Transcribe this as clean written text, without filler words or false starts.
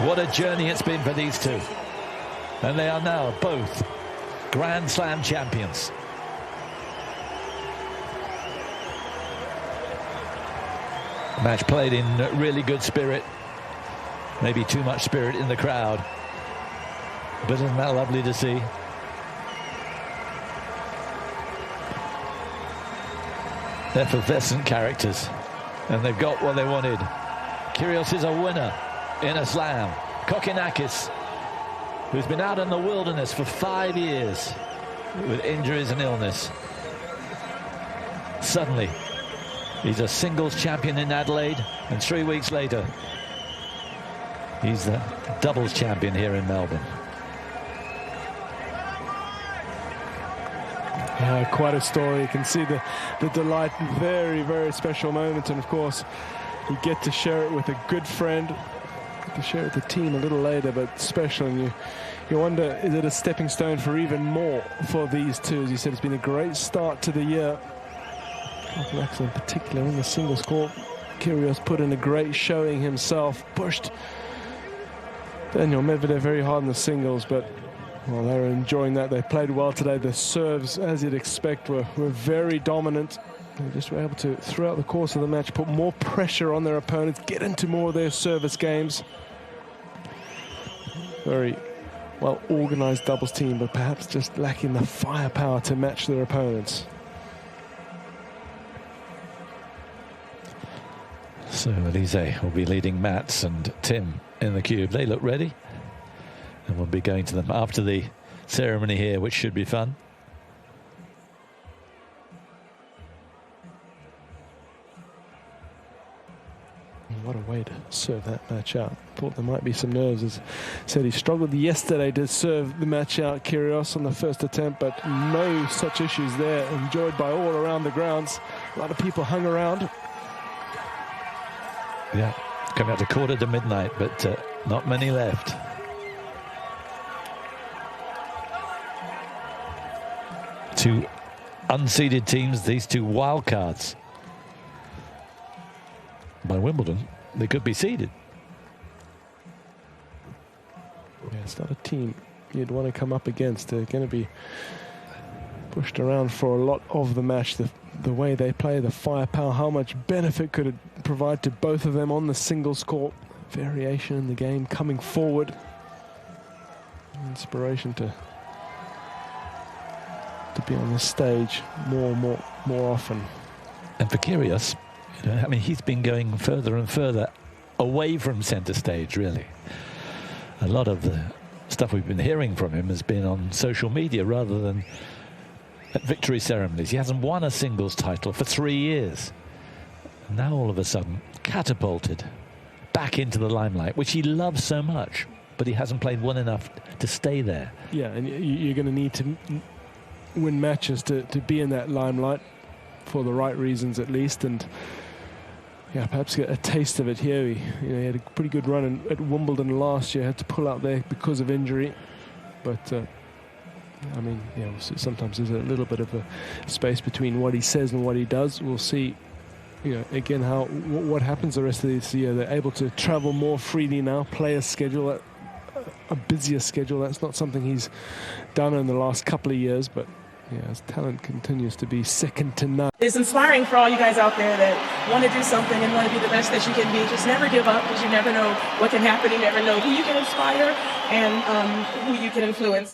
What a journey it's been for these two. And they are now both Grand Slam champions. Match played in really good spirit. Maybe too much spirit in the crowd. But isn't that lovely to see? Effervescent characters. And they've got what they wanted. Kyrgios is a winner in a slam. Kokkinakis, who's been out in the wilderness for 5 years with injuries and illness. Suddenly, he's a singles champion in Adelaide, and 3 weeks later, he's the doubles champion here in Melbourne. Yeah, quite a story. You can see the delight. Very, very special moment. And of course, you get to share it with a good friend. Get to share it with the team a little later, but special. And you wonder, is it a stepping stone for even more for these two? As you said, it's been a great start to the year. Kokkinakis in particular in the singles court. Kyrgios put in a great showing himself. Pushed Daniel Medvedev very hard in the singles, but well, they were enjoying that. They played well today. The serves, as you'd expect, were very dominant. They just were able to, throughout the course of the match, put more pressure on their opponents, get into more of their service games. Very well-organised doubles team, but perhaps just lacking the firepower to match their opponents. So Elise will be leading Mats and Tim in the cube. They look ready. And we'll be going to them after the ceremony here, which should be fun. What a way to serve that match out. Thought there might be some nerves. As said, he struggled yesterday to serve the match out, Kyrgios, on the first attempt, but no such issues there. Enjoyed by all around the grounds. A lot of people hung around. Yeah, coming out to 11:45, but not many left. Two unseeded teams, these two wild cards. By Wimbledon, they could be seeded. Yeah, it's not a team you'd want to come up against. They're going to be pushed around for a lot of the match. The way they play, the firepower, how much benefit could it provide to both of them on the singles court. Variation in the game, coming forward. Inspiration to be on the stage more often. And for Kyrgios, you know, I mean, he's been going further and further away from centre stage, really. A lot of the stuff we've been hearing from him has been on social media rather than at victory ceremonies. He hasn't won a singles title for 3 years. Now all of a sudden, catapulted back into the limelight, which he loves so much, but he hasn't played well enough to stay there. Yeah, and you're going to need to win matches to be in that limelight for the right reasons, at least. And yeah, perhaps get a taste of it here. He had a pretty good run at Wimbledon last year. Had to pull out there because of injury, but I mean, yeah, sometimes there's a little bit of a space between what he says and what he does. We'll see, you know, again what happens the rest of this year. They're able to travel more freely now, play a schedule, a busier schedule. That's not something he's done in the last couple of years, but yeah, his talent continues to be second to none. It's inspiring for all you guys out there that want to do something and want to be the best that you can be. Just never give up, because you never know what can happen. You never know who you can inspire and who you can influence.